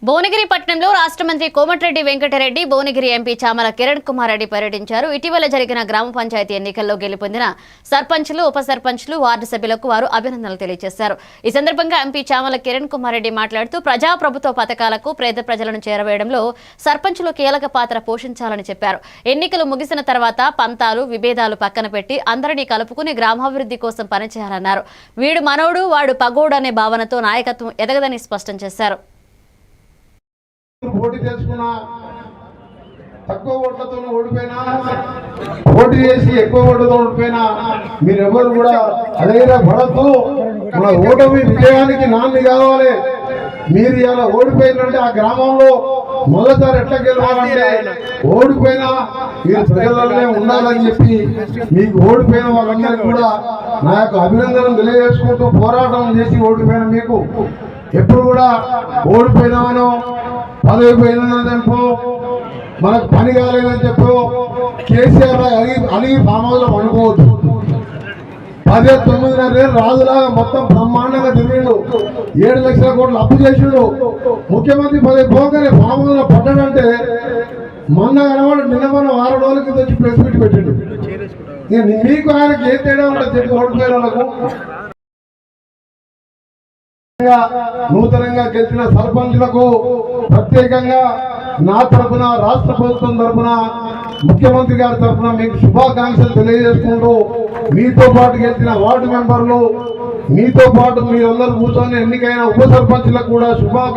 భువనగిరి పట్టణంలో రాష్ట్ర మంత్రి కోమటిరెడ్డి వెంకటరెడ్డి, భువనగిరి ఎంపీ చామల కిరణ్ కుమార్ రెడ్డి పర్యటించారు. ఇటీవల జరిగిన గ్రామ పంచాయతీ ఎన్నికల్లో గెలుపొందిన సర్పంచ్లు, ఉప సర్పంచ్లు, వార్డు సభ్యులకు వారు అభినందనలు తెలియజేశారు. ఈ సందర్భంగా ఎంపీ చామల కిరణ్ కుమార్ రెడ్డి మాట్లాడుతూ ప్రజాప్రభుత్వ పథకాలకు పేద ప్రజలను చేరవేయడంలో సర్పంచ్లు కీలక పాత్ర పోషించాలని చెప్పారు. ఎన్నికలు ముగిసిన తర్వాత పంతాలు, విభేదాలు పక్కన పెట్టి అందరినీ కలుపుకుని గ్రామాభివృద్ధి కోసం పనిచేయాలన్నారు. వీడు మనోడు, వాడు పగోడు అనే భావనతో నాయకత్వం ఎదగదని స్పష్టం చేశారు. పోటీ చేసుకున్నా తక్కువ ఓట్లతో ఓడిపోయినా, పోటీ చేసి ఎక్కువ ఓట్లతో ఓడిపోయినా మీరెవరు కూడా అధైర్యపడద్దు. మన ఓటమి విజయానికి నాంది కావాలి. మీరు ఇలా ఓడిపోయినంటే ఆ గ్రామంలో మొదటిసారి ఎట్లా గెలవాలంటే ఓడిపోయినా మీరు ప్రజలనే ఉండాలని చెప్పి మీకు ఓడిపోయిన వాళ్ళందరికీ కూడా నా యొక్క అభినందనలు తెలియజేసుకుంటూ, పోరాటం చేసి ఓడిపోయిన మీకు ఎప్పుడు కూడా ఓడిపోయినామనో, పదవి పోయిందని చెప్పు, మనకు పని కాలేదని చెప్పు కేసీఆర్ అలిగి ఫామ్ హౌస్ లో అనుకోవద్దు. 10-9.5 రాజులాగా మొత్తం బ్రహ్మాండంగా తిరిగిండు. 7 లక్షల కోట్లు అప్పు చేసిండు. ముఖ్యమంత్రి పదవి పోగానే ఫామ్ హౌస్ లో పడ్డాడంటే మొన్న కనవాడు నిన్న మొన్న 6 రోజుల కింద వచ్చి ప్రెస్ మీట్ పెట్టిండు. మీకు ఆయనకి ఏ తేడా ఉంటుంది చెప్పి ఓడిపోయిన వాళ్ళకు. నూతనంగా గెలిచిన సర్పంచులకు ప్రత్యేకంగా నా తరఫున, రాష్ట్ర ప్రభుత్వం తరఫున, ముఖ్యమంత్రి గారి తరఫున మీకు శుభాకాంక్షలు తెలియజేసుకుంటూ, మీతో పాటు గెలిచిన వార్డు మెంబర్లు, మీతో పాటు మీరందరూ కూర్చొని ఎన్నికైన ఉప సర్పంచులకు కూడా